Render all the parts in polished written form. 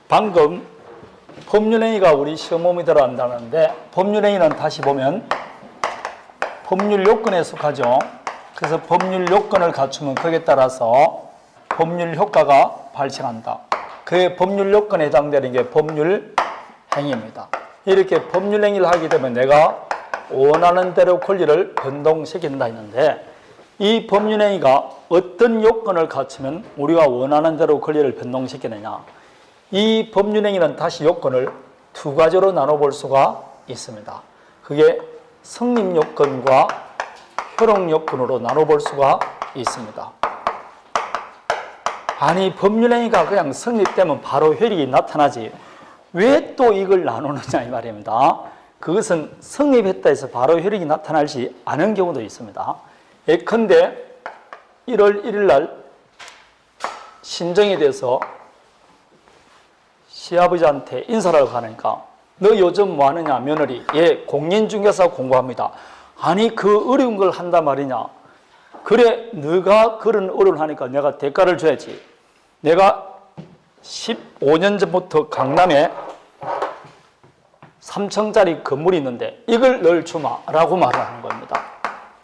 방금 법률행위가 우리 시험범위 들어간다는데 법률행위는 다시 보면 법률 요건에 속하죠. 그래서 법률 요건을 갖추면 거기에 따라서 법률 효과가 발생한다. 그 법률 요건에 해당되는 게 법률 행위입니다. 이렇게 법률 행위를 하게 되면 내가 원하는 대로 권리를 변동시킨다 했는데 이 법률 행위가 어떤 요건을 갖추면 우리가 원하는 대로 권리를 변동시키느냐. 이 법률 행위는 다시 요건을 두 가지로 나눠볼 수가 있습니다. 그게 성립 요건과 효력 요건으로 나눠볼 수가 있습니다. 아니 법률 행위가 그냥 성립되면 바로 효력이 나타나지 왜 또 이걸 나누느냐 이 말입니다. 그것은 성립했다 해서 바로 효력이 나타나지 않은 경우도 있습니다. 예컨대 1월 1일 날 신정이 돼서 시아버지한테 인사를 가니까 너 요즘 뭐 하느냐 며느리 예 공인중개사 공부합니다. 아니 그 어려운 걸 한단 말이냐. 그래 너가 그런 어려움을 하니까 내가 대가를 줘야지. 내가 15년 전부터 강남에 3층짜리 건물이 있는데 이걸 널 주마 라고 말을 하는 겁니다.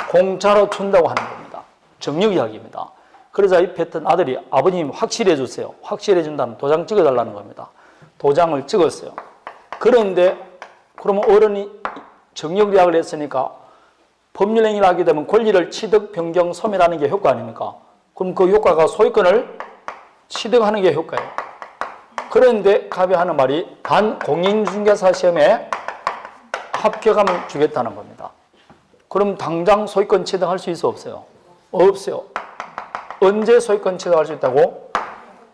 공짜로 준다고 하는 겁니다. 정력 이야기입니다. 그러자 입했던 아들이 아버님 확실해 주세요. 확실해 준다면 도장 찍어달라는 겁니다. 도장을 찍었어요. 그런데 그러면 어른이 정력 이야기를 했으니까 법률행위를 하게 되면 권리를 취득, 변경, 소멸하는 게 효과 아닙니까? 그럼 그 효과가 소유권을 취득하는 게 효과예요. 그런데 갑이 하는 말이 단 공인중개사 시험에 합격하면 주겠다는 겁니다. 그럼 당장 소유권 취득할 수 있어 없어요? 없어요. 언제 소유권 취득할 수 있다고?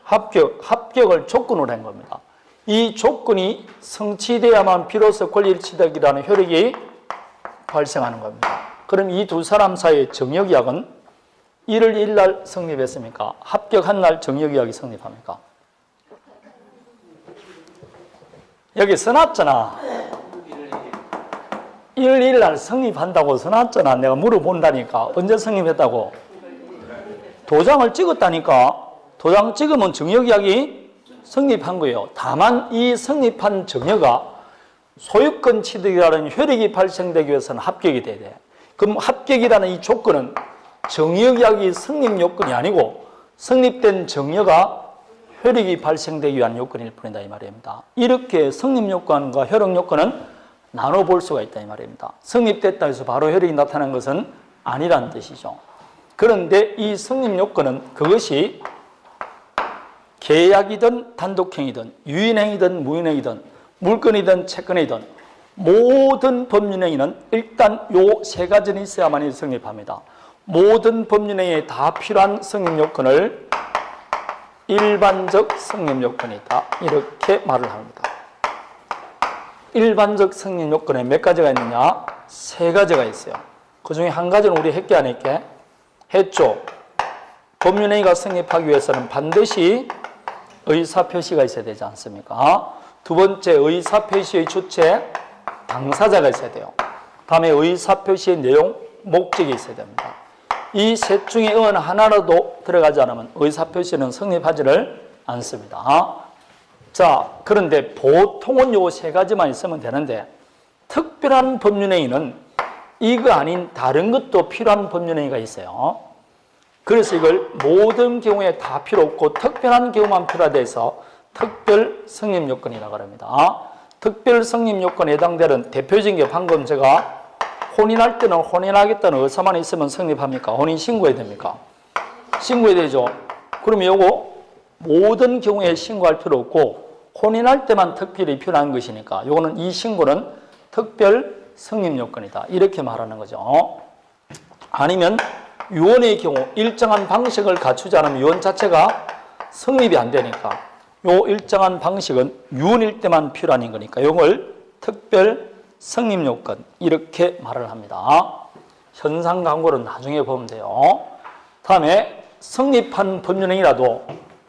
합격을 조건으로 한 겁니다. 이 조건이 성취돼야만 비로소 권리 취득이라는 효력이 발생하는 겁니다. 그럼 이 두 사람 사이의 정력이약은 1월 1일 날 성립했습니까? 합격한 날 정력이약이 성립합니까? 여기 써놨잖아. 1월 1일 날 성립한다고 써놨잖아. 내가 물어본다니까. 언제 성립했다고? 도장을 찍었다니까. 도장 찍으면 정력이약이 성립한 거예요. 다만 이 성립한 정여가 소유권 취득이라는 효력이 발생되기 위해서는 합격이 돼야 돼. 그럼 합격이라는 이 조건은 정여계약이 성립 요건이 아니고 성립된 정여가 효력이 발생되기 위한 요건일 뿐이다 이 말입니다. 이렇게 성립 요건과 효력 요건은 나눠볼 수가 있다 이 말입니다. 성립됐다 해서 바로 효력이 나타나는 것은 아니라는 뜻이죠. 그런데 이 성립 요건은 그것이 계약이든 단독행위든 유인행위든 무인행위든 물건이든 채권이든 모든 법률행위는 일단 요 세 가지는 있어야만이 성립합니다. 모든 법률행위에 다 필요한 성립 요건을 일반적 성립 요건이다 이렇게 말을 합니다. 일반적 성립 요건에 몇 가지가 있느냐? 세 가지가 있어요. 그 중에 한 가지는 우리 했게 안 했게? 했죠. 법률행위가 성립하기 위해서는 반드시 의사표시가 있어야 되지 않습니까? 두 번째, 의사표시의 주체, 당사자가 있어야 돼요. 다음에 의사표시의 내용, 목적이 있어야 됩니다. 이 셋 중에 어느 하나라도 들어가지 않으면 의사표시는 성립하지를 않습니다. 자, 그런데 보통은 요 세 가지만 있으면 되는데 특별한 법률행위는 이거 아닌 다른 것도 필요한 법률행위가 있어요. 그래서 이걸 모든 경우에 다 필요 없고 특별한 경우만 필요해서 특별 성립 요건이라고 합니다. 특별 성립 요건에 해당되는 대표적인 게 방금 제가 혼인할 때는 혼인하겠다는 의사만 있으면 성립합니까? 혼인 신고해야 됩니까? 신고해야 되죠. 그러면 요거 모든 경우에 신고할 필요 없고 혼인할 때만 특별히 필요한 것이니까 요거는 이 신고는 특별 성립 요건이다. 이렇게 말하는 거죠. 아니면 유언의 경우 일정한 방식을 갖추지 않으면 유언 자체가 성립이 안 되니까 요 일정한 방식은 유언일 때만 필요한 거니까 요걸 특별 성립 요건 이렇게 말을 합니다. 현상 광고는 나중에 보면 돼요. 다음에 성립한 법률행위라도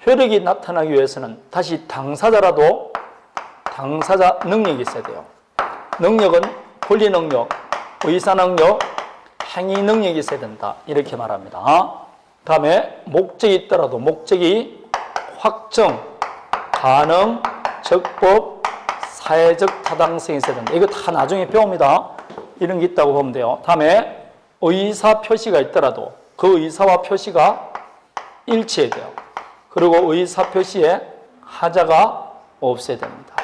효력이 나타나기 위해서는 다시 당사자라도 당사자 능력이 있어야 돼요. 능력은 권리 능력, 의사 능력, 행위 능력이 있어야 된다. 이렇게 말합니다. 다음에 목적이 있더라도 목적이 확정, 가능, 적법, 사회적 타당성이 있어야 된다. 이거 다 나중에 배웁니다. 이런 게 있다고 보면 돼요. 다음에 의사 표시가 있더라도 그 의사와 표시가 일치해야 돼요. 그리고 의사 표시에 하자가 없어야 됩니다.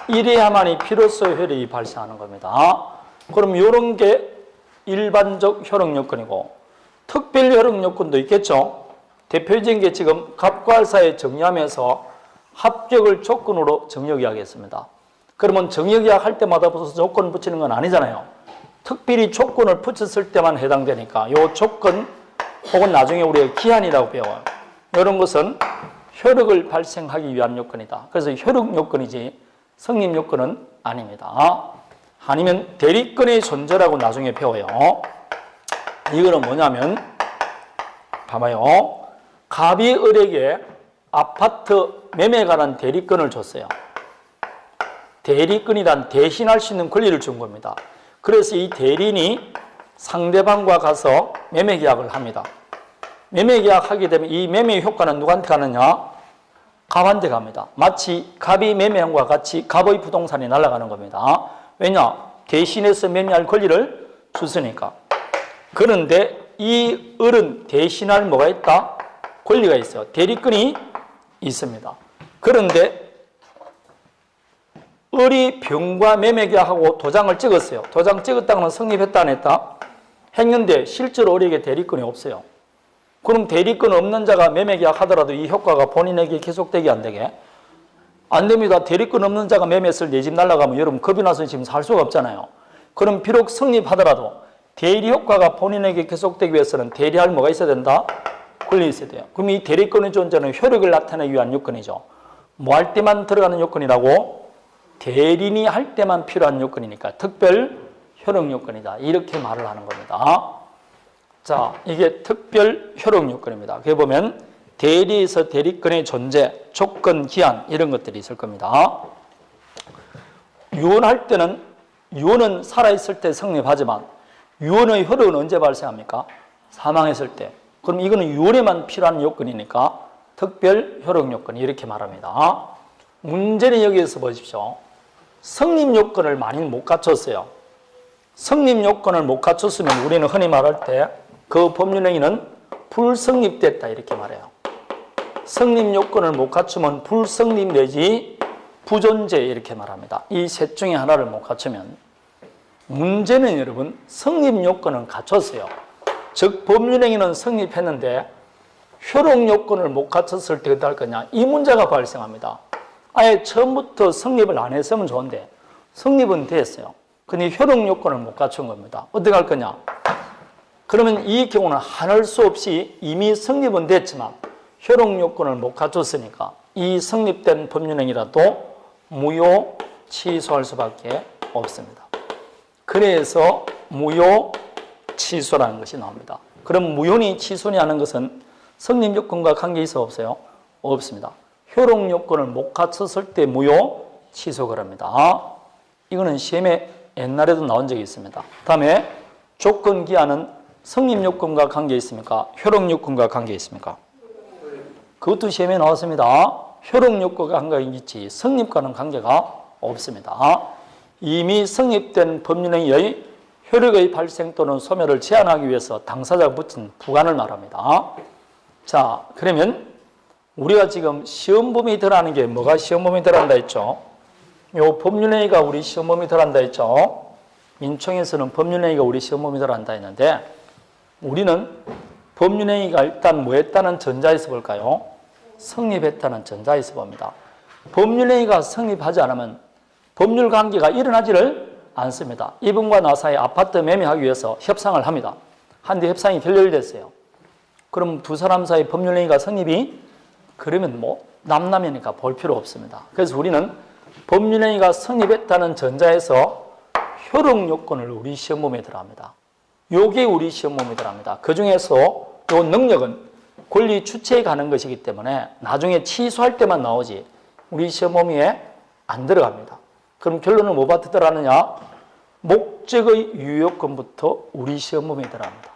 이래야만이 필요성 효력이 발생하는 겁니다. 그럼 이런 게 일반적 효력 요건이고 특별 효력 요건도 있겠죠. 대표적인 게 지금 갑과사에 정리하면서 합격을 조건으로 정력이야기했습니다. 그러면 정력이약 할 때마다 무슨 조건을 붙이는 건 아니잖아요. 특별히 조건을 붙였을 때만 해당되니까 이 조건 혹은 나중에 우리가 기한이라고 배워요. 이런 것은 효력을 발생하기 위한 요건이다. 그래서 효력 요건이지 성립 요건은 아닙니다. 아니면 대리권의 존재라고 나중에 배워요. 이거는 뭐냐면 봐봐요. 갑이 을에게 아파트 매매에 관한 대리권을 줬어요. 대리권이란 대신할 수 있는 권리를 준 겁니다. 그래서 이 대리인이 상대방과 가서 매매 계약을 합니다. 매매 계약하게 되면 이 매매 효과는 누구한테 가느냐? 갑한테 갑니다. 마치 갑이 매매한 것과 같이 갑의 부동산이 날아가는 겁니다. 왜냐? 대신해서 매매할 권리를 줬으니까. 그런데 이 을은 대신할 뭐가 있다? 권리가 있어요. 대리권이 있습니다. 그런데 을이 병과 매매 계약하고 도장을 찍었어요. 도장 찍었다는 건 성립했다 안 했다? 했는데 실제로 을에게 대리권이 없어요. 그럼 대리권 없는 자가 매매 계약하더라도 이 효과가 본인에게 계속되게 안 되게? 안 됩니다. 대리권 없는 자가 매매했을 내 집 날아가면 여러분 겁이 나서 지금 살 수가 없잖아요. 그럼 비록 성립하더라도 대리 효과가 본인에게 계속되기 위해서는 대리할 뭐가 있어야 된다? 권리 있어야 돼요. 그럼 이 대리권의 존재는 효력을 나타내기 위한 요건이죠. 뭐 할 때만 들어가는 요건이라고? 대리인이 할 때만 필요한 요건이니까 특별 효력 요건이다. 이렇게 말을 하는 겁니다. 자, 이게 특별 효력 요건입니다. 그게 보면 대리에서 대리권의 존재, 조건, 기한 이런 것들이 있을 겁니다. 유언할 때는 유언은 살아있을 때 성립하지만 유언의 효력은 언제 발생합니까? 사망했을 때. 그럼 이거는 유언에만 필요한 요건이니까 특별 효력 요건 이렇게 말합니다. 문제는 여기에서 보십시오. 성립 요건을 만일 못 갖췄어요. 성립 요건을 못 갖췄으면 우리는 흔히 말할 때 그 법률행위는 불성립됐다 이렇게 말해요. 성립 요건을 못 갖추면 불성립 내지 부존재 이렇게 말합니다. 이 셋 중에 하나를 못 갖추면 문제는 여러분 성립 요건은 갖췄어요. 즉 법률행위는 성립했는데 효력 요건을 못 갖췄을 때 어떻게 할 거냐 이 문제가 발생합니다. 아예 처음부터 성립을 안 했으면 좋은데 성립은 됐어요. 근데 효력 요건을 못 갖춘 겁니다. 어떻게 할 거냐? 그러면 이 경우는 한할 수 없이 이미 성립은 됐지만 효력 요건을 못 갖췄으니까 이 성립된 법률행위라도 무효 취소할 수밖에 없습니다. 그래서 무효 취소라는 것이 나옵니다. 그럼 무효니 취소니 하는 것은 성립 요건과 관계 있어 없어요? 없습니다. 효력 요건을 못 갖췄을 때 무효 취소 그럽니다. 이거는 시험에 옛날에도 나온 적이 있습니다. 다음에 조건 기한은 성립 요건과 관계 있습니까? 효력 요건과 관계 있습니까? 그것도 시험에 나왔습니다. 효력 요건과 관계가 있지 성립과는 관계가 없습니다. 이미 성립된 법률행위의 효력의 발생 또는 소멸을 제한하기 위해서 당사자가 붙인 부관을 말합니다. 자, 그러면 우리가 지금 시험 범위 들어가는 게 뭐가 시험 범위 들어간다 했죠? 요 법률행위가 우리 시험 범위 들어간다 했죠? 민총에서는 법률행위가 우리 시험 범위 들어간다 했는데 우리는 법률행위가 일단 뭐 했다는 전자에서 볼까요? 성립했다는 전자에서 봅니다. 법률행위가 성립하지 않으면 법률관계가 일어나지를 않습니다. 이분과 나 사이에 아파트 매매하기 위해서 협상을 합니다. 한데 협상이 결렬됐어요. 그럼 두 사람 사이 법률행위가 성립이? 그러면 뭐 남남이니까 볼 필요 없습니다. 그래서 우리는 법률행위가 성립했다는 전자에서 효력 요건을 우리 시험 범위에 들어갑니다. 요게 우리 시험 범위에 들어갑니다. 그 중에서 요 능력은 권리 주체에 가는 것이기 때문에 나중에 취소할 때만 나오지 우리 시험 범위에 안 들어갑니다. 그럼 결론은 뭐 받고 들어가느냐? 목적의 유효권부터 우리 시험 범위에 들어갑니다.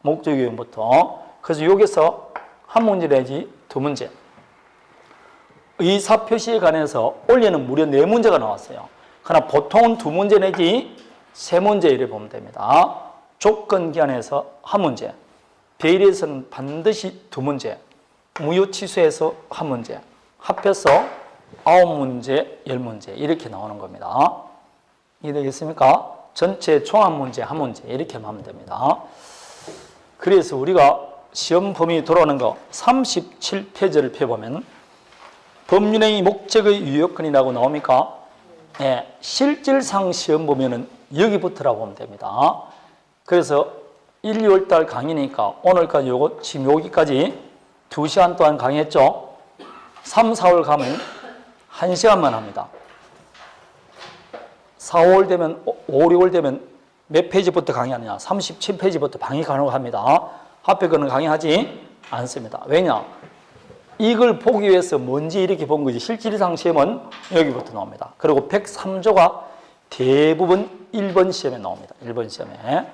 목적 유효권부터. 그래서 여기서 한 문제 내지 두 문제. 의사표시에 관해서 올해는 무려 4문제가 나왔어요. 그러나 보통은 2문제 내지 3문제 이렇게 보면 됩니다. 조건기한에서 1문제, 배일에서는 반드시 2문제, 무효취소에서 1문제, 합해서 9문제, 10문제 이렇게 나오는 겁니다. 이해되겠습니까? 전체 종합문제 1문제 이렇게 하면 됩니다. 그래서 우리가 시험 범위 돌아오는 거 37페이지를 펴보면 법률행위 목적의 유효권이라고 나옵니까? 네, 실질상 시험 보면은 여기부터라고 보면 됩니다. 그래서 1, 2월 달 강의니까 오늘까지 요거 지금 여기까지 2시간 동안 강의했죠? 3, 4월 가면 1시간만 합니다. 4, 5월 되면 5, 6월 되면 몇 페이지부터 강의하느냐? 37페이지부터 강의 가능합니다. 앞에 거는 강의하지 않습니다. 왜냐? 이걸 보기 위해서 뭔지 이렇게 본 거지. 실질상 시험은 여기부터 나옵니다. 그리고 103조가 대부분 1번 시험에 나옵니다. 1번 시험에.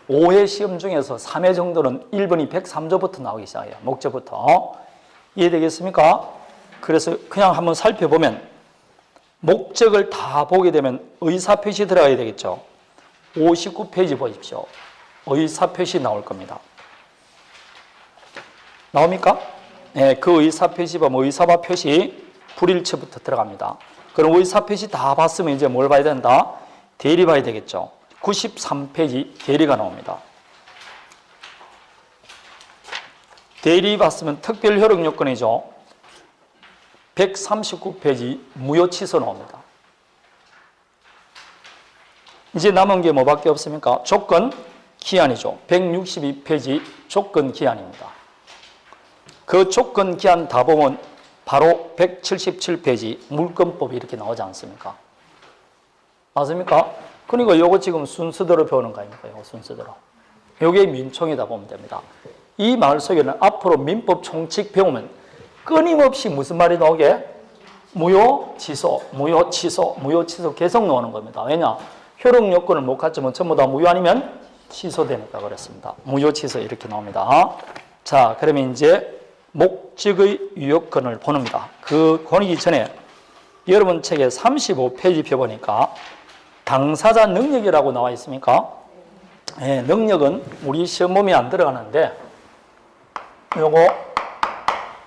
5회 시험 중에서 3회 정도는 1번이 103조부터 나오기 시작해요. 목적부터. 이해되겠습니까? 그래서 그냥 한번 살펴보면 목적을 다 보게 되면 의사표시 들어가야 되겠죠. 59페이지 보십시오. 의사표시 나올 겁니다. 나옵니까? 네, 그 의사표시 보면 의사바 표시 불일치부터 들어갑니다. 그럼 의사표시 다 봤으면 이제 뭘 봐야 된다? 대리 봐야 되겠죠. 93페이지 대리가 나옵니다. 대리 봤으면 특별 효력 요건이죠. 139페이지 무효 취소 나옵니다. 이제 남은 게 뭐밖에 없습니까? 조건 기한이죠. 162페이지 조건 기한입니다. 그 조건 기한 다 보면 바로 177페이지 물권법이 이렇게 나오지 않습니까? 맞습니까? 그러니까 요거 지금 순서대로 배우는 거 아닙니까? 요거 순서대로. 요게 민총이다 보면 됩니다. 이 말 속에는 앞으로 민법 총칙 배우면 끊임없이 무슨 말이 나오게? 무효, 취소, 무효, 취소, 무효, 취소 계속 나오는 겁니다. 왜냐? 효력 요건을 못 갖추면 전부 다 무효 아니면 취소되니까 그렇습니다. 무효, 취소 이렇게 나옵니다. 자, 그러면 이제 목적의 유효권을 보는다. 그 보기 전에 여러분 책에 35페이지 펴보니까 당사자 능력이라고 나와 있습니까? 네, 능력은 우리 시험 범위에 안 들어가는데 요거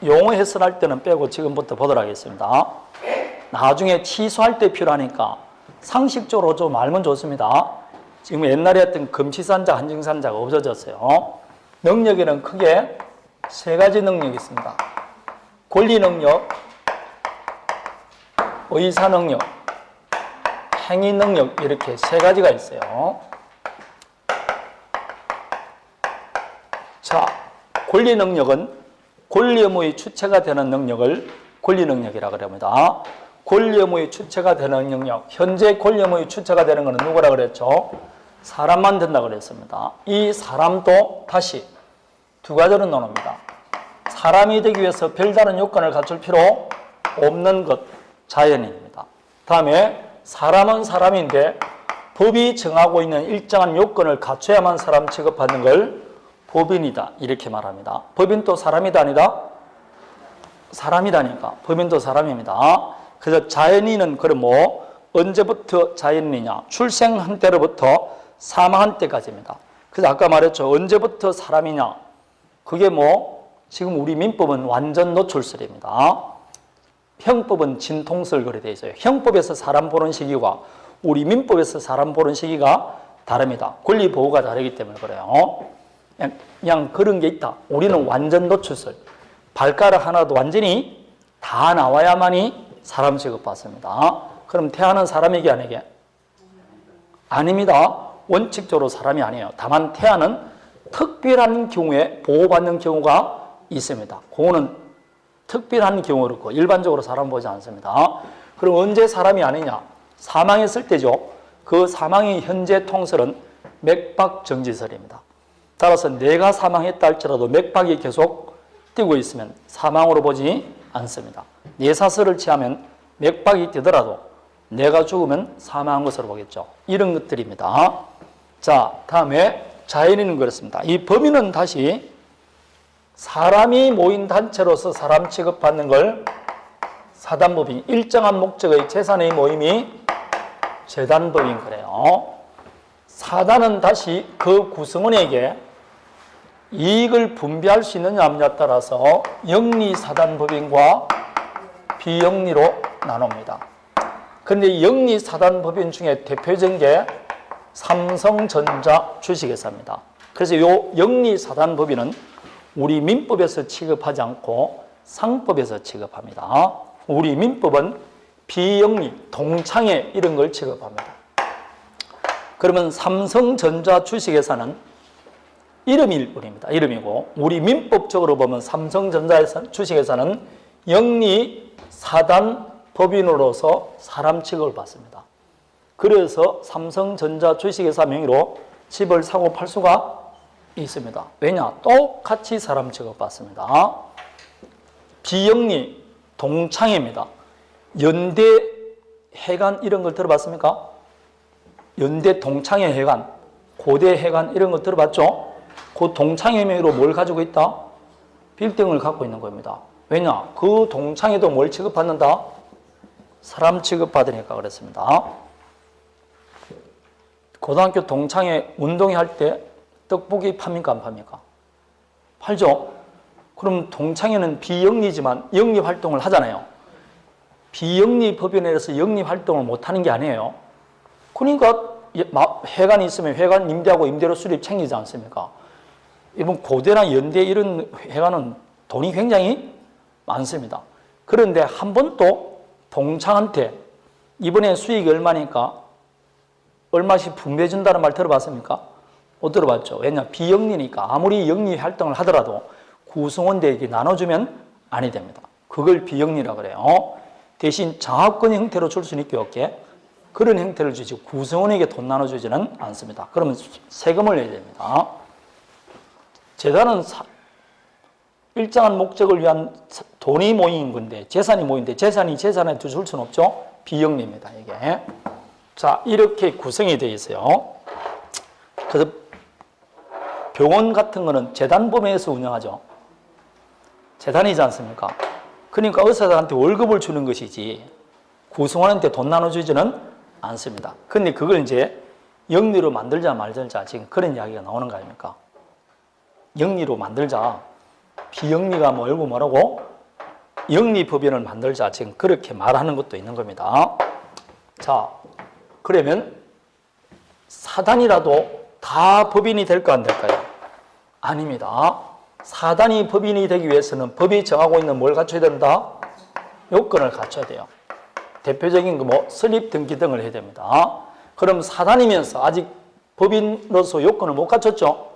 용어 해설할 때는 빼고 지금부터 보도록 하겠습니다. 나중에 취소할 때 필요하니까 상식적으로 좀 알면 좋습니다. 지금 옛날에 했던 금치산자, 한증산자가 없어졌어요. 능력에는 크게 3가지 능력이 있습니다. 권리 능력, 의사 능력, 행위 능력 이렇게 3가지가 있어요. 자, 권리 능력은 권리 의무의 주체가 되는 능력을 권리 능력이라고 합니다. 권리 의무의 주체가 되는 능력, 현재 권리 의무의 주체가 되는 것은 누구라고 그랬죠? 사람만 된다고 그랬습니다. 이 사람도 다시 2가지로 나눕니다. 사람이 되기 위해서 별다른 요건을 갖출 필요 없는 것, 자연인입니다. 다음에 사람은 사람인데 법이 정하고 있는 일정한 요건을 갖춰야만 사람 취급받는 걸 법인이다 이렇게 말합니다. 법인도 사람이다 아니다? 사람이다니까. 법인도 사람입니다. 그래서 자연인은 그럼 뭐 언제부터 자연인이냐? 출생한 때로부터 사망한 때까지입니다. 그래서 아까 말했죠. 언제부터 사람이냐? 그게 뭐 지금 우리 민법은 완전 노출설입니다. 형법은 진통설 그래 돼 있어요. 형법에서 사람 보는 시기와 우리 민법에서 사람 보는 시기가 다릅니다. 권리 보호가 다르기 때문에 그래요. 그냥 그런 게 있다. 우리는 완전 노출설. 발가락 하나도 완전히 다 나와야만이 사람 취급받습니다. 그럼 태아는 사람에게 아니게? 아닙니다. 원칙적으로 사람이 아니에요. 다만 태아는 특별한 경우에 보호받는 경우가 있습니다. 그거는 특별한 경우 그렇고 일반적으로 사람 보지 않습니다. 그럼 언제 사람이 아니냐? 사망했을 때죠. 그 사망의 현재 통설은 맥박정지설입니다. 따라서 내가 사망했다 할지라도 맥박이 계속 뛰고 있으면 사망으로 보지 않습니다. 뇌사설을 취하면 맥박이 뛰더라도 내가 죽으면 사망한 것으로 보겠죠. 이런 것들입니다. 자, 다음에 자연인은 그렇습니다. 이 범인은 다시 사람이 모인 단체로서 사람 취급받는 걸 사단법인, 일정한 목적의 재산의 모임이 재단법인 그래요. 사단은 다시 그 구성원에게 이익을 분배할 수 있느냐 없느냐에 따라서 영리사단법인과 비영리로 나눕니다. 그런데 영리사단법인 중에 대표적인 게 삼성전자 주식회사입니다. 그래서 이 영리사단법인은 우리 민법에서 취급하지 않고 상법에서 취급합니다. 우리 민법은 비영리, 동창회 이런 걸 취급합니다. 그러면 삼성전자 주식회사는 이름일 뿐입니다. 이름이고 우리 민법적으로 보면 삼성전자 주식회사는 영리사단법인으로서 사람 취급을 받습니다. 그래서 삼성전자 주식회사 명의로 집을 사고 팔 수가 있습니다. 왜냐? 똑같이 사람 취급받습니다. 비영리, 동창회입니다. 연대 해관 이런 걸 들어봤습니까? 연대 동창회 해관, 고대 해관 이런 거 들어봤죠? 그 동창회 명의로 뭘 가지고 있다? 빌딩을 갖고 있는 겁니다. 왜냐? 그 동창회도 뭘 취급받는다? 사람 취급받으니까 그랬습니다. 고등학교 동창회 운동회 할 때 떡볶이 팝니까 안 팝니까? 팔죠? 그럼 동창회는 비영리지만 영리 활동을 하잖아요. 비영리 법인에서 영리 활동을 못하는 게 아니에요. 그러니까 회관이 있으면 회관 임대하고 임대료 수입 챙기지 않습니까? 이번 고대나 연대 이런 회관은 돈이 굉장히 많습니다. 그런데 한 번도 동창한테 이번에 수익이 얼마니까 얼마씩 분배해준다는 말 들어봤습니까? 못 들어봤죠. 왜냐? 비영리니까 아무리 영리 활동을 하더라도 구성원들에게 나눠주면 아니 됩니다. 그걸 비영리라고 그래요. 대신 장학금 형태로 줄 수는 있게 없게 그런 형태를 주지 구성원에게 돈 나눠주지는 않습니다. 그러면 세금을 내야 됩니다. 재단은 일정한 목적을 위한 돈이 모인 건데 재산이 모인데 재산이 재산한테 줄 수는 없죠. 비영리입니다. 이게. 자, 이렇게 구성이 되어 있어요. 그래서 병원 같은 거는 재단법인에서 운영하죠. 재단이지 않습니까? 그러니까 의사들한테 월급을 주는 것이지 구성원한테 돈 나눠주지는 않습니다. 근데 그걸 이제 영리로 만들자 말자 지금 그런 이야기가 나오는 거 아닙니까? 영리로 만들자. 비영리가 뭐고 뭐라고? 영리법인을 만들자. 지금 그렇게 말하는 것도 있는 겁니다. 자, 그러면 사단이라도 다 법인이 될까 안 될까요? 아닙니다. 사단이 법인이 되기 위해서는 법이 정하고 있는 뭘 갖춰야 된다? 요건을 갖춰야 돼요. 대표적인 거 뭐 설립 등기 등을 해야 됩니다. 그럼 사단이면서 아직 법인으로서 요건을 못 갖췄죠?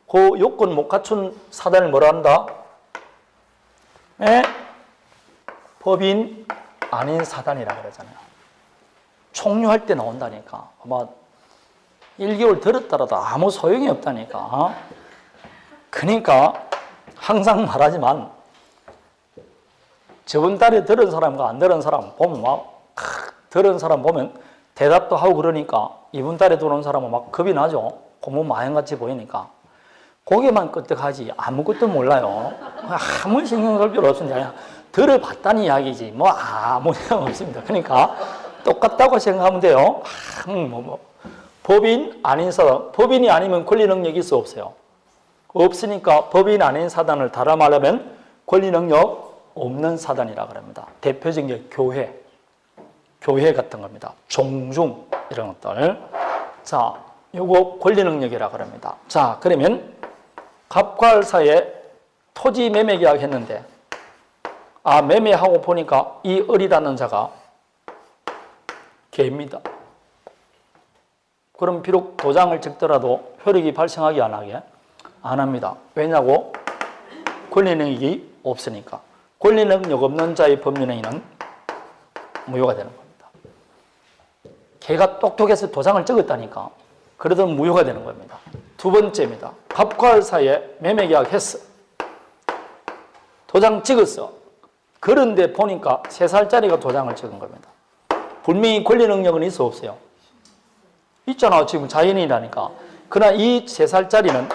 그 요건 못 갖춘 사단을 뭐라 한다? 법인 아닌 사단이라고 그러잖아요. 총류할 때 나온다니까. 아마 1개월 들었더라도 아무 소용이 없다니까. 그러니까 항상 말하지만 저번 달에 들은 사람과 안 들은 사람 보면 막 들은 사람 보면 대답도 하고 그러니까 이번 달에 들어온 사람은 막 겁이 나죠. 공부 마형같이 보이니까. 고개만 끄떡하지 아무것도 몰라요. 아무 신경 쓸 필요 없습니다. 그냥 들어봤다는 이야기지 뭐 아무 생각 없습니다. 그러니까 똑같다고 생각하면 돼요. 법인 아닌 사단, 법인이 아니면 권리 능력이 있어 없어요? 없으니까 법인 아닌 사단을 달아 말하면 권리 능력 없는 사단이라고 합니다. 대표적인 게 교회 같은 겁니다. 종중 이런 것들. 자, 요거 권리 능력이라고 합니다. 자, 그러면 갑과을사에 토지 매매 계약 했는데 매매하고 보니까 이 을이라는 자가 개입니다. 그럼 비록 도장을 찍더라도 효력이 발생하게 안 하게? 안 합니다. 왜냐고? 권리 능력이 없으니까. 권리 능력 없는 자의 법률행위는 무효가 되는 겁니다. 걔가 똑똑해서 도장을 찍었다니까. 그래도 무효가 되는 겁니다. 두 번째입니다. 갑과을사에 매매 계약했어. 도장 찍었어. 그런데 보니까 3살짜리가 도장을 찍은 겁니다. 분명히 권리 능력은 있어 없어요? 있잖아. 지금 자연인이라니까. 그러나 이 3살짜리는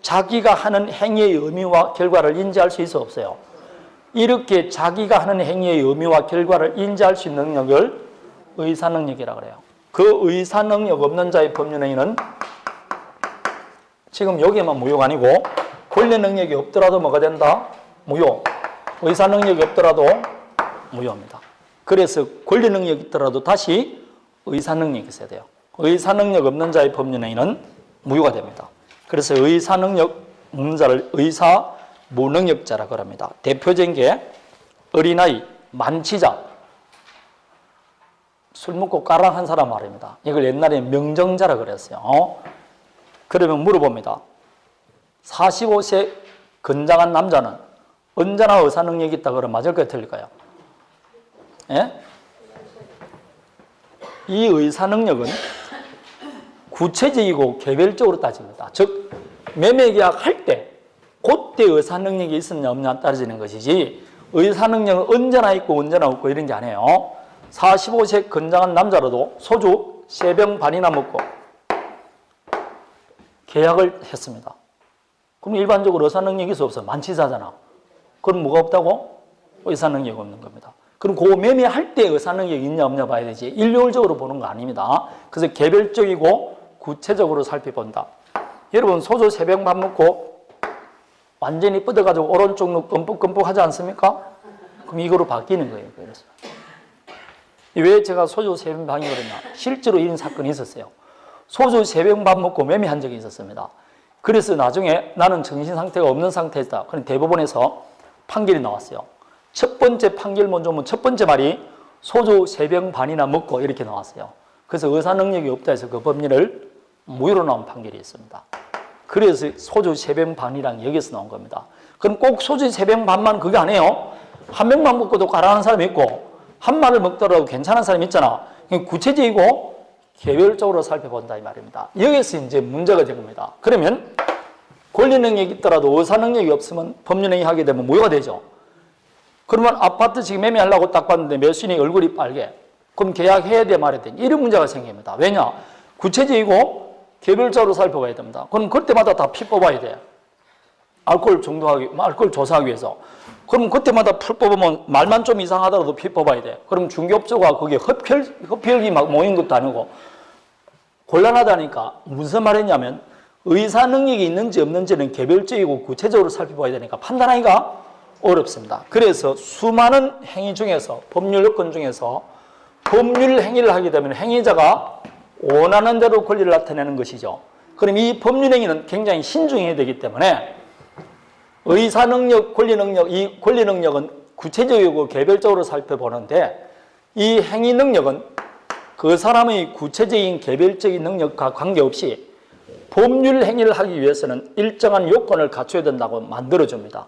자기가 하는 행위의 의미와 결과를 인지할 수 있어 없어요? 이렇게 자기가 하는 행위의 의미와 결과를 인지할 수 있는 능력을 의사능력이라고 그래요. 그 의사능력 없는 자의 법률행위는 지금 여기에만 무효가 아니고 권리능력이 없더라도 뭐가 된다? 무효. 의사능력이 없더라도 무효입니다. 그래서 권리능력이 있더라도 다시 의사능력이 있어야 돼요. 의사능력 없는 자의 법률행위는 무효가 됩니다. 그래서 의사능력 없는 자를 의사무능력자라고 합니다. 대표적인 게 어린아이, 만취자, 술 먹고 까랑한 사람 말입니다. 이걸 옛날에 명정자라고 그랬어요. 그러면 물어봅니다. 45세 건장한 남자는 언제나 의사능력이 있다 그러면 맞을까요? 틀릴까요? 예? 이 의사능력은 구체적이고 개별적으로 따집니다. 즉 매매계약 할 때 그때 의사능력이 있었냐 없냐 따지는 것이지 의사능력은 언제나 있고 언제나 없고 이런 게 아니에요. 45세 건장한 남자라도 소주 3병 반이나 먹고 계약을 했습니다. 그럼 일반적으로 의사능력이 있어 없어? 만취자잖아. 그럼 뭐가 없다고? 의사능력이 없는 겁니다. 그럼 그 매매할 때 의사능력이 있냐 없냐 봐야 되지 일률적으로 보는 거 아닙니다. 그래서 개별적이고 구체적으로 살펴본다. 여러분 소주 3병 반 먹고 완전히 뻗어가지고 오른쪽 눈 끔뻑끔뻑 하지 않습니까? 그럼 이거로 바뀌는 거예요. 그래서 왜 제가 소주 3병 반이 그러냐? 실제로 이런 사건이 있었어요. 소주 3병 반 먹고 매매한 적이 있었습니다. 그래서 나중에 나는 정신 상태가 없는 상태였다. 그럼 대법원에서 판결이 나왔어요. 첫 번째 판결 먼저 보면 첫 번째 말이 소주 3병 반이나 먹고 이렇게 나왔어요. 그래서 의사 능력이 없다 해서 그 법리를 무효로 나온 판결이 있습니다. 그래서 소주 3병 반이랑 여기서 나온 겁니다. 그럼 꼭 소주 3병 반만 그게 아니에요. 한 병만 먹고도 가라앉는 사람이 있고 한 마를 먹더라도 괜찮은 사람이 있잖아. 구체적이고 개별적으로 살펴본다 이 말입니다. 여기서 이제 문제가 된 겁니다. 그러면 권리 능력이 있더라도 의사 능력이 없으면 법률행위 하게 되면 무효가 되죠. 그러면 아파트 지금 매매하려고 딱 봤는데 몇 순이 얼굴이 빨개. 그럼 계약해야 돼 말해야 돼. 이런 문제가 생깁니다. 왜냐? 구체적이고 개별적으로 살펴봐야 됩니다. 그럼 그때마다 다 피 뽑아야 돼. 알코올 조사하기 위해서. 그럼 그때마다 풀 뽑으면 말만 좀 이상하더라도 피 뽑아야 돼. 그럼 중개업소가 거기에 흡혈기 막 모인 것도 아니고 곤란하다니까 무슨 말이냐면 의사 능력이 있는지 없는지는 개별적이고 구체적으로 살펴봐야 되니까 판단하기가 어렵습니다. 그래서 수많은 행위 중에서 법률 요건 중에서 법률 행위를 하게 되면 행위자가 원하는 대로 권리를 나타내는 것이죠. 그럼 이 법률 행위는 굉장히 신중해야 되기 때문에 의사 능력, 권리 능력, 이 권리 능력은 구체적이고 개별적으로 살펴보는데 이 행위 능력은 그 사람의 구체적인 개별적인 능력과 관계없이 법률 행위를 하기 위해서는 일정한 요건을 갖춰야 된다고 만들어줍니다.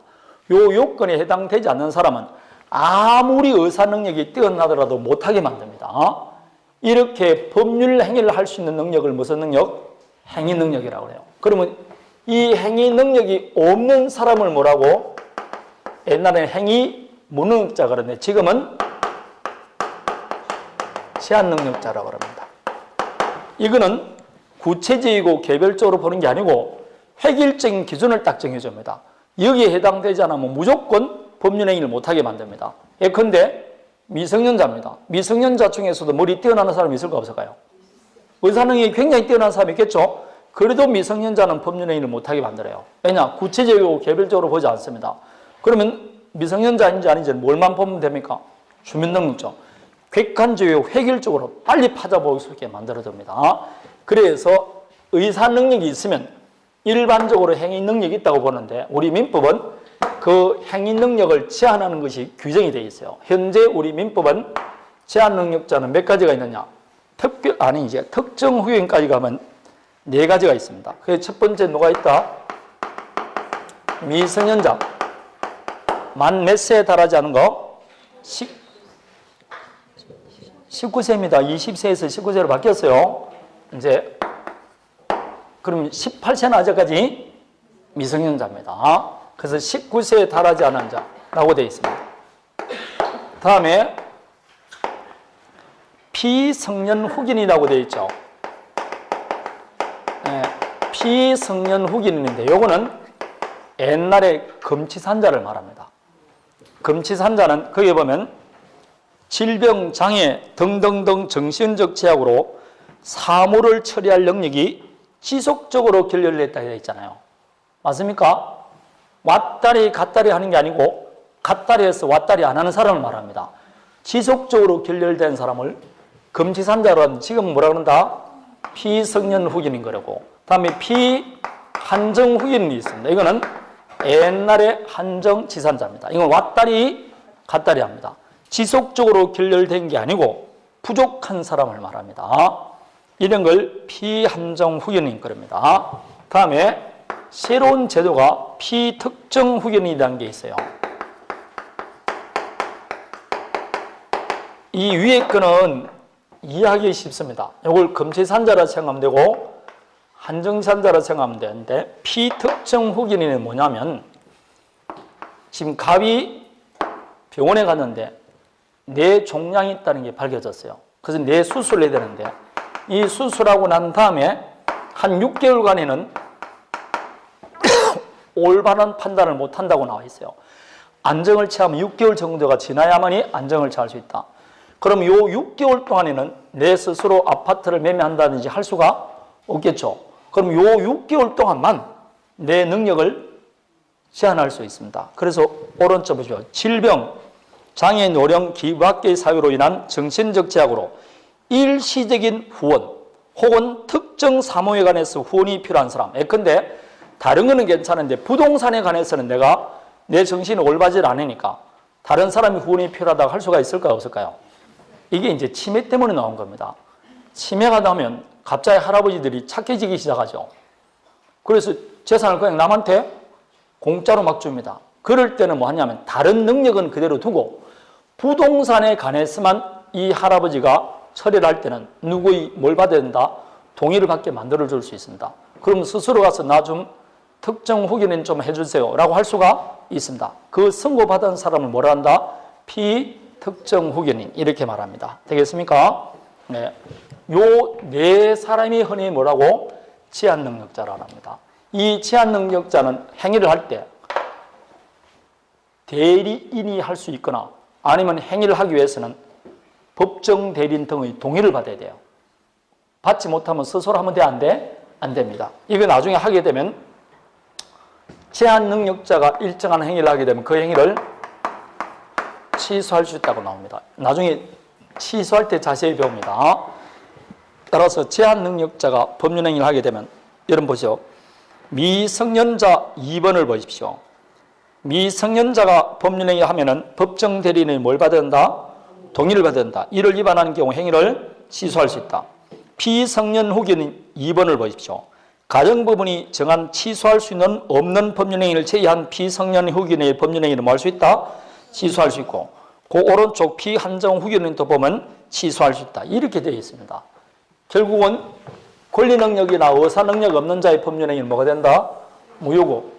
이 요건에 해당되지 않는 사람은 아무리 의사 능력이 뛰어나더라도 못하게 만듭니다. 이렇게 법률 행위를 할 수 있는 능력을 무슨 능력? 행위 능력이라고 해요. 그러면 이 행위 능력이 없는 사람을 뭐라고? 옛날에는 행위 무능력자 그러는데 지금은 제한 능력자라고 합니다. 이거는 구체적이고 개별적으로 보는 게 아니고 획일적인 기준을 딱 정해줍니다. 여기에 해당되지 않으면 무조건 법률행위를 못하게 만듭니다. 예컨대 미성년자입니다. 미성년자 중에서도 머리 뛰어나는 사람이 있을까 없을까요? 의사능력이 굉장히 뛰어난 사람이 있겠죠? 그래도 미성년자는 법률행위를 못하게 만들어요. 왜냐? 구체적이고 개별적으로 보지 않습니다. 그러면 미성년자인지 아닌지는 뭘만 보면 됩니까? 주민등록증. 객관적이고 획일적으로 빨리 찾아볼 수 있게 만들어줍니다. 그래서 의사능력이 있으면 일반적으로 행위 능력이 있다고 보는데 우리 민법은 그 행위 능력을 제한하는 것이 규정이 되어 있어요. 현재 우리 민법은 제한 능력자는 몇 가지가 있느냐? 특정 후견까지 가면 4가지가 있습니다. 그래서 첫 번째 누가 있다? 미성년자. 만 몇 세에 달하지 않은 거? 19세입니다. 20세에서 19세로 바뀌었어요. 이제 그럼 18세나 아직까지 미성년자입니다. 그래서 19세에 달하지 않은 자라고 되어 있습니다. 다음에 피성년 후견이라고 되어 있죠. 네, 피성년 후견인데 요거는 옛날에 금치산자를 말합니다. 금치산자는 거기에 보면 질병, 장애 등등등 정신적 제약으로 사물을 처리할 능력이 지속적으로 결렬됐다 되어 있잖아요. 맞습니까? 왔다리 갔다리 하는 게 아니고 갔다리 해서 왔다리 안 하는 사람을 말합니다. 지속적으로 결렬된 사람을 금치산자로는 지금 뭐라 그런다? 피성년 후견인 거라고. 다음에 피한정 후견인이 있습니다. 이거는 옛날에 한정지산자입니다. 이건 왔다리 갔다리 합니다. 지속적으로 결렬된 게 아니고 부족한 사람을 말합니다. 이런 걸 피한정 후견인 겁니다. 다음에 새로운 제도가 피특정 후견인이라는 게 있어요. 이 위에 거는 이해하기 쉽습니다. 이걸 금치산자라 생각하면 되고 한정지산자라 생각하면 되는데, 피특정 후견인은 뭐냐면, 지금 갑이 병원에 갔는데 뇌 종양이 있다는 게 밝혀졌어요. 그래서 뇌 수술을 해야 되는데, 이 수술하고 난 다음에 한 6개월간에는 올바른 판단을 못 한다고 나와 있어요. 안정을 취하면 6개월 정도가 지나야만이 안정을 취할 수 있다. 그럼 이 6개월 동안에는 내 스스로 아파트를 매매한다든지 할 수가 없겠죠. 그럼 이 6개월 동안만 내 능력을 제한할 수 있습니다. 그래서 오른쪽 보시죠. 질병, 장애, 노령, 기부학계의 사유로 인한 정신적 제약으로 일시적인 후원 혹은 특정 사무에 관해서 후원이 필요한 사람. 예컨대 다른 거는 괜찮은데 부동산에 관해서는 내가 내 정신이 올바질 않으니까 다른 사람이 후원이 필요하다고 할 수가 있을까요? 없을까요? 이게 이제 치매 때문에 나온 겁니다. 치매가 나면 갑자기 할아버지들이 착해지기 시작하죠. 그래서 재산을 그냥 남한테 공짜로 막 줍니다. 그럴 때는 뭐 하냐면 다른 능력은 그대로 두고 부동산에 관해서만 이 할아버지가 처리를 할 때는 누구의 뭘 받아야 된다? 동의를 받게 만들어줄 수 있습니다. 그럼 스스로 가서 나 좀 특정 후견인 좀 해주세요 라고 할 수가 있습니다. 그 선고받은 사람을 뭐라 한다? 피특정 후견인 이렇게 말합니다. 되겠습니까? 네. 요 네 사람이 흔히 뭐라고? 제한능력자라고 합니다. 이 제한능력자는 행위를 할 때 대리인이 할 수 있거나 아니면 행위를 하기 위해서는 법정 대리인 등의 동의를 받아야 돼요. 받지 못하면 스스로 하면 돼? 안 돼? 안 됩니다. 이거 나중에 하게 되면 제한능력자가 일정한 행위를 하게 되면 그 행위를 취소할 수 있다고 나옵니다. 나중에 취소할 때 자세히 배웁니다. 따라서 제한능력자가 법률행위를 하게 되면 여러분 보시오. 미성년자 2번을 보십시오. 미성년자가 법률행위를 하면은 법정 대리인이 뭘 받아야 된다? 동의를 받아야 된다. 이를 위반하는 경우 행위를 취소할 수 있다. 피성년 후견인 2번을 보십시오. 가정법원이 정한 취소할 수 있는 없는 법률행위를 제외한 피성년 후견인의 법률행위를 뭐 할 수 있다? 취소할 수 있고, 그 오른쪽 피한정 후견인도 보면 취소할 수 있다. 이렇게 되어 있습니다. 결국은 권리능력이나 의사능력 없는 자의 법률행위는 뭐가 된다? 무효고,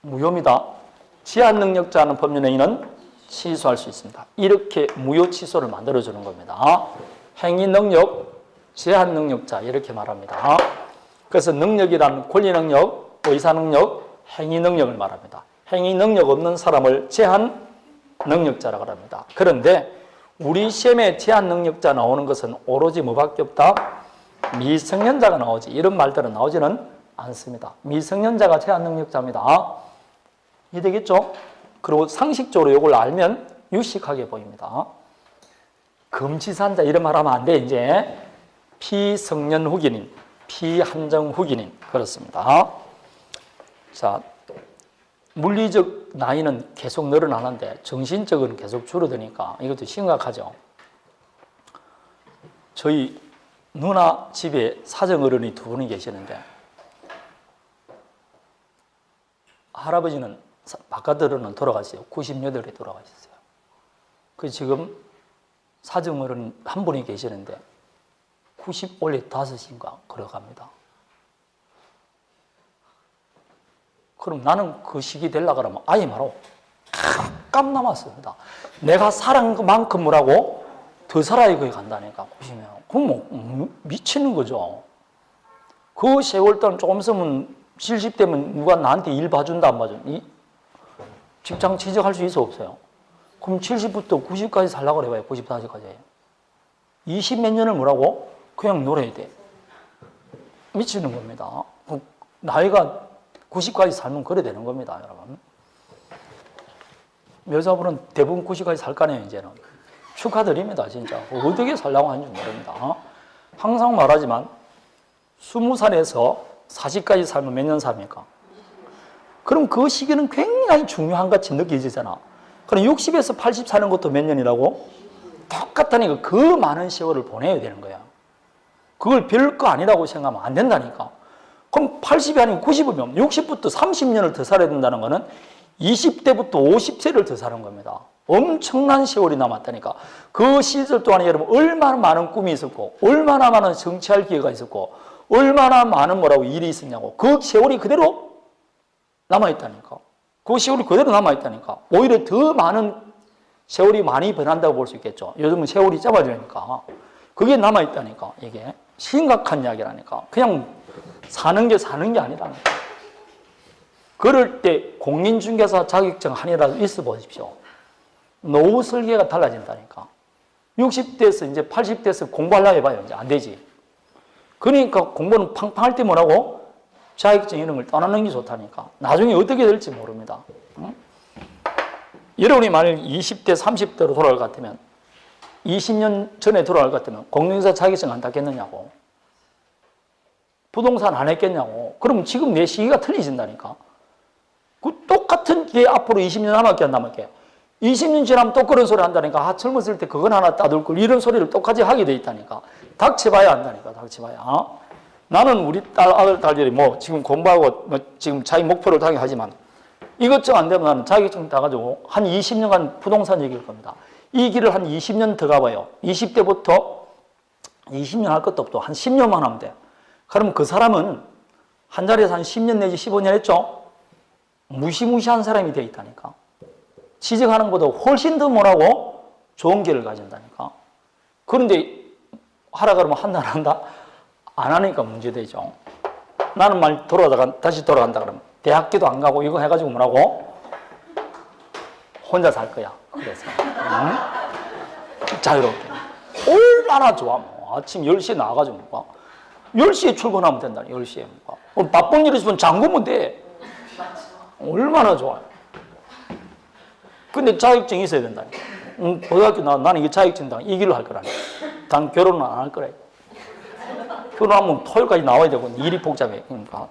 무효입니다. 제한능력자는 법률행위는 취소할 수 있습니다. 이렇게 무효 취소를 만들어주는 겁니다. 행위능력, 제한능력자 이렇게 말합니다. 그래서 능력이란 권리능력, 의사능력, 행위능력을 말합니다. 행위능력 없는 사람을 제한능력자라고 합니다. 그런데 우리 시험에 제한능력자 나오는 것은 오로지 뭐밖에 없다? 미성년자가 나오지. 이런 말들은 나오지는 않습니다. 미성년자가 제한능력자입니다. 이해되겠죠? 그리고 상식적으로 이걸 알면 유식하게 보입니다. 금치산자 이런 말 하면 안 돼. 이제 피성년 후견인, 피한정 후견인 그렇습니다. 자, 물리적 나이는 계속 늘어나는데 정신적은 계속 줄어드니까 이것도 심각하죠. 저희 누나 집에 사정어른이 두 분이 계시는데 할아버지는 바깥으로는 돌아가셨어요. 98에 돌아가셨어요. 그 지금 사정어른 한 분이 계시는데 원래 5인가 걸어갑니다. 그럼 나는 그 시기 되려고 하면 아예 말하고 깜 남았습니다. 내가 살은 그만큼 뭐라고 더 살아야 거기 간다니까. 보시면. 그럼 뭐 미치는 거죠. 그 세월 동안 조금 있으면 70대면 누가 나한테 일 봐준다 안 봐준다. 직장 취직할 수 있어 없어요? 그럼 70부터 90까지 살라고 그래봐요. 94세까지. 20 몇 년을 뭐라고? 그냥 놀아야 돼. 미치는 겁니다. 나이가 90까지 살면 그래 되는 겁니다, 여러분. 여자분은 대부분 90까지 살 거네요, 이제는. 축하드립니다, 진짜. 어떻게 살라고 하는지 모릅니다. 항상 말하지만 20살에서 40까지 살면 몇 년 삽니까? 그럼 그 시기는 굉장히 중요한 같이 느껴지잖아. 그럼 60에서 80 사는 것도 몇 년이라고? 똑같다니까. 그 많은 세월을 보내야 되는 거야. 그걸 별거 아니라고 생각하면 안 된다니까. 그럼 80이 아니고 90이면 60부터 30년을 더 살아야 된다는 거는 20대부터 50세를 더 사는 겁니다. 엄청난 세월이 남았다니까. 그 시절 동안에 여러분 얼마나 많은 꿈이 있었고, 얼마나 많은 성취할 기회가 있었고, 얼마나 많은 뭐라고 일이 있었냐고. 그 세월이 그대로 남아있다니까. 그 세월이 그대로 남아있다니까. 오히려 더 많은 세월이 많이 변한다고 볼 수 있겠죠. 요즘은 세월이 짧아지니까. 그게 남아있다니까. 이게 심각한 이야기라니까. 그냥 사는 게 아니라니까. 그럴 때 공인중개사 자격증 한이라도 있어 보십시오. 노후 설계가 달라진다니까. 60대에서 이제 80대에서 공부하려고 해봐요. 이제 안 되지. 그러니까 공부는 팡팡할 때 뭐라고? 자격증 이런 걸 떠나는 게 좋다니까. 나중에 어떻게 될지 모릅니다. 응? 여러분이 만약 20대, 30대로 돌아갈 것 같으면 20년 전에 돌아갈 것 같으면 공인중개사 자격증 안 땄겠느냐고. 부동산 안 했겠냐고. 그럼 지금 내 시기가 틀리진다니까. 그 똑같은 게 앞으로 20년 남았게 안 남았게. 20년 지나면 또 그런 소리 한다니까. 아, 젊었을 때 그건 하나 따둘 걸. 이런 소리를 똑같이 하게 돼 있다니까. 닥쳐봐야 한다니까. 닥쳐봐야. 어? 나는 우리 아들, 딸들이 뭐 지금 공부하고 뭐 지금 자기 목표를 당연히 하지만 이것저것 안 되면 나는 자격증 따가지고 한 20년간 부동산 얘기할 겁니다. 이 길을 한 20년 더 가봐요. 20대부터 20년 할 것도 없고 한 10년만 하면 돼. 그럼 그 사람은 한 자리에서 한 10년 내지 15년 했죠? 무시무시한 사람이 되어 있다니까. 취직하는 것보다 훨씬 더 뭐라고? 좋은 길을 가진다니까. 그런데 하라 그러면 한다 안 한다? 안 하니까 문제되죠. 나는 말 다시 돌아간다 그러면 대학교도 안 가고 이거 해가지고 뭐라고? 혼자 살 거야. 그래서. 응? 자유롭게. 얼마나 좋아. 뭐. 아침 10시에 나와가지고 뭐. 10시에 출근하면 된다. 10시에. 뭐. 바쁜 일 있으면 잠그면 돼. 얼마나 좋아요. 근데 자격증이 있어야 된다. 고등학교 나는 이게 자격증 이 길을 할 거라니. 단 결혼은 안 할 거래. 결혼하면 토요일까지 나와야 되고 일이 복잡해. 그러니까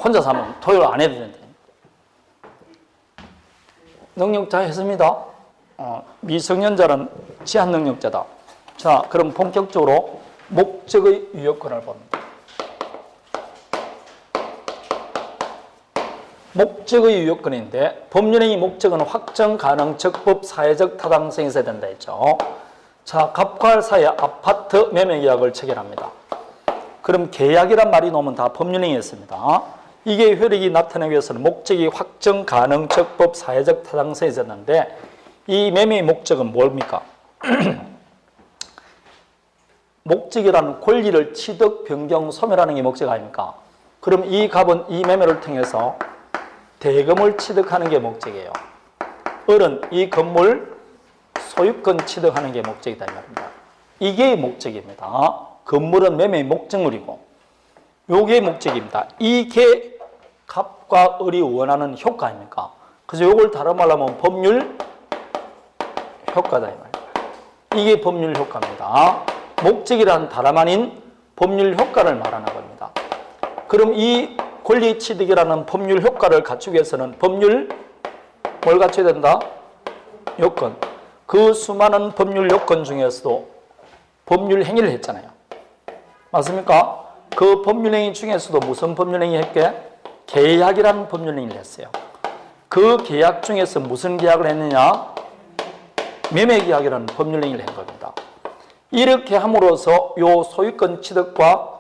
혼자 사면 토요일 안 해도 된다. 능력자 했습니다. 미성년자는 제한 능력자다. 자, 그럼 본격적으로 목적의 유효권을 봅니다. 목적의 유효권인데 법률행위 목적은 확정 가능, 적법, 사회적 타당성이 있어야 된다 했죠. 자, 갑과 사의 아파트 매매 계약을 체결합니다. 그럼 계약이란 말이 나오면 다 법률행위였습니다. 이게 효력이 나타나기 위해서는 목적이 확정 가능, 적법, 사회적 타당성이 있었는데 이 매매의 목적은 뭡니까? 목적이라는 권리를 취득, 변경, 소멸하는 게 목적 아닙니까? 그럼 이 갑은 이 매매를 통해서 대금을 취득하는 게 목적이에요. 을은 이 건물 소유권 취득하는 게 목적이다 이 말입니다. 이게 목적입니다. 건물은 매매의 목적물이고 요게 목적입니다. 이게 갑과 을이 원하는 효과 아닙니까? 그래서 요걸 다른 말로 하면 법률 효과다 이 말입니다. 이게 법률 효과입니다. 목적이라는 다름 아닌 법률 효과를 말하는 겁니다. 그럼 이 권리 취득이라는 법률 효과를 갖추기 위해서는 법률 뭘 갖춰야 된다? 요건. 그 수많은 법률 요건 중에서도 법률 행위를 했잖아요. 맞습니까? 그 법률 행위 중에서도 무슨 법률 행위 했게? 계약이라는 법률 행위를 했어요. 그 계약 중에서 무슨 계약을 했느냐? 매매 계약이라는 법률 행위를 한 겁니다. 이렇게 함으로써 요 소유권 취득과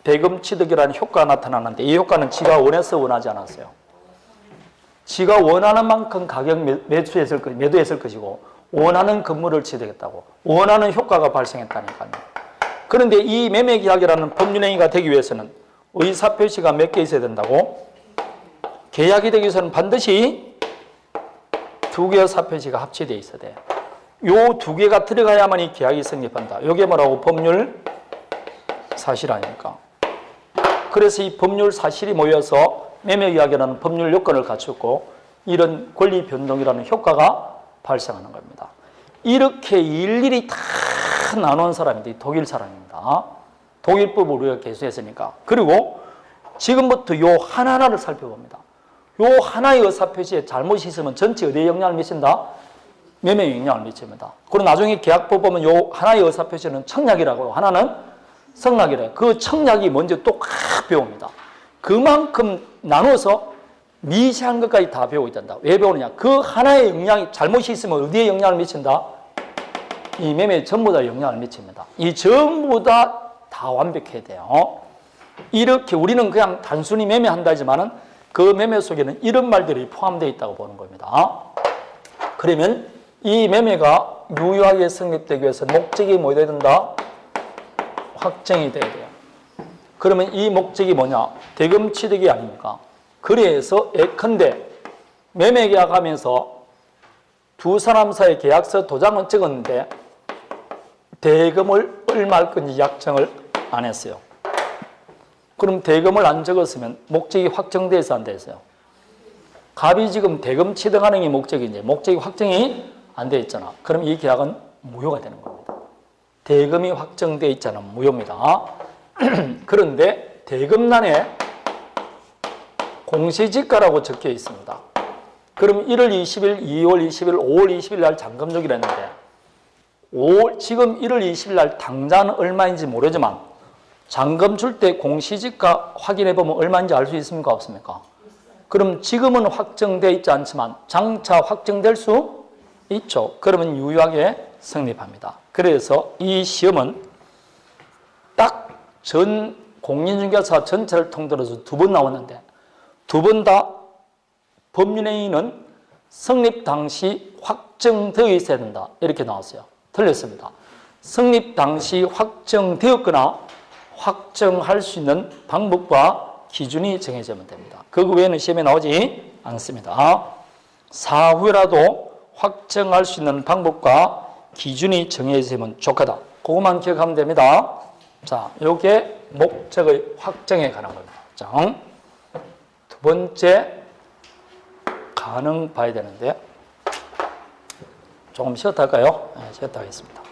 대금 취득이라는 효과가 나타나는데 이 효과는 지가 원해서 원하지 않았어요. 지가 원하는 만큼 가격 매도했을 것이고 원하는 건물을 취득했다고 원하는 효과가 발생했다니까요. 그런데 이 매매 계약이라는 법률행위가 되기 위해서는 의사표시가 몇 개 있어야 된다고? 계약이 되기 위해서는 반드시 두 개의 사표시가 합치되어 있어야 돼. 요 두 개가 들어가야만 이 계약이 성립한다. 이게 뭐라고? 법률 사실 아닙니까? 그래서 이 법률 사실이 모여서 매매 계약이라는 법률 요건을 갖추고 이런 권리 변동이라는 효과가 발생하는 겁니다. 이렇게 일일이 다 나눈 사람이 독일 사람입니다. 독일법을 우리가 개수했으니까. 그리고 지금부터 요 하나하나를 살펴봅니다. 요 하나의 의사표시에 잘못이 있으면 전체 어디에 영향을 미친다? 매매에 영향을 미칩니다. 그리고 나중에 계약법 보면 요 하나의 의사표시는 청약이라고, 하나는 성락이래요. 그 청약이 먼저 똑같이 배웁니다. 그만큼 나눠서 미세한 것까지 다 배우고 있단다. 왜 배우느냐? 그 하나의 영향이 잘못이 있으면 어디에 영향을 미친다? 이 매매에 전부 다 영향을 미칩니다. 이 전부 다 완벽해야 돼요. 이렇게 우리는 그냥 단순히 매매한다지만은 그 매매 속에는 이런 말들이 포함되어 있다고 보는 겁니다. 그러면 이 매매가 유효하게 성립되기 위해서 목적이 뭐 돼야 된다? 확정이 돼야 돼요. 그러면 이 목적이 뭐냐? 대금 취득이 아닙니까? 그래서 예컨대 매매 계약하면서 두 사람 사이 계약서 도장은 찍었는데 대금을 얼마일 건지 약정을 안 했어요. 그럼 대금을 안 적었으면 목적이 확정돼서 안 됐어요. 갑이 지금 대금 취득하는 게 목적인데 목적이 확정이 안 돼 있잖아. 그럼 이 계약은 무효가 되는 겁니다. 대금이 확정돼 있잖아. 무효입니다. 그런데 대금란에 공시지가라고 적혀 있습니다. 그럼 1월 20일, 2월 20일, 5월 20일 날 잔금적이라 했는데 지금 1월 20일 날 당장은 얼마인지 모르지만 잔금 줄 때 공시지가 확인해 보면 얼마인지 알 수 있습니까? 없습니까? 그럼 지금은 확정되어 있지 않지만 장차 확정될 수 있죠. 그러면 유효하게 성립합니다. 그래서 이 시험은 딱 전 공인중개사 전체를 통틀어서 두 번 나왔는데 두 번 다 법률행위는 성립 당시 확정되어 있어야 된다. 이렇게 나왔어요. 틀렸습니다. 성립 당시 확정되었거나 확정할 수 있는 방법과 기준이 정해지면 됩니다. 그 외에는 시험에 나오지 않습니다. 사후에라도 확정할 수 있는 방법과 기준이 정해지면 좋겠다. 그것만 기억하면 됩니다. 자, 이게 목적의 확정에 관한 겁니다. 자, 두 번째 가능 봐야 되는데 조금 쉬었다 할까요? 네, 쉬었다 하겠습니다.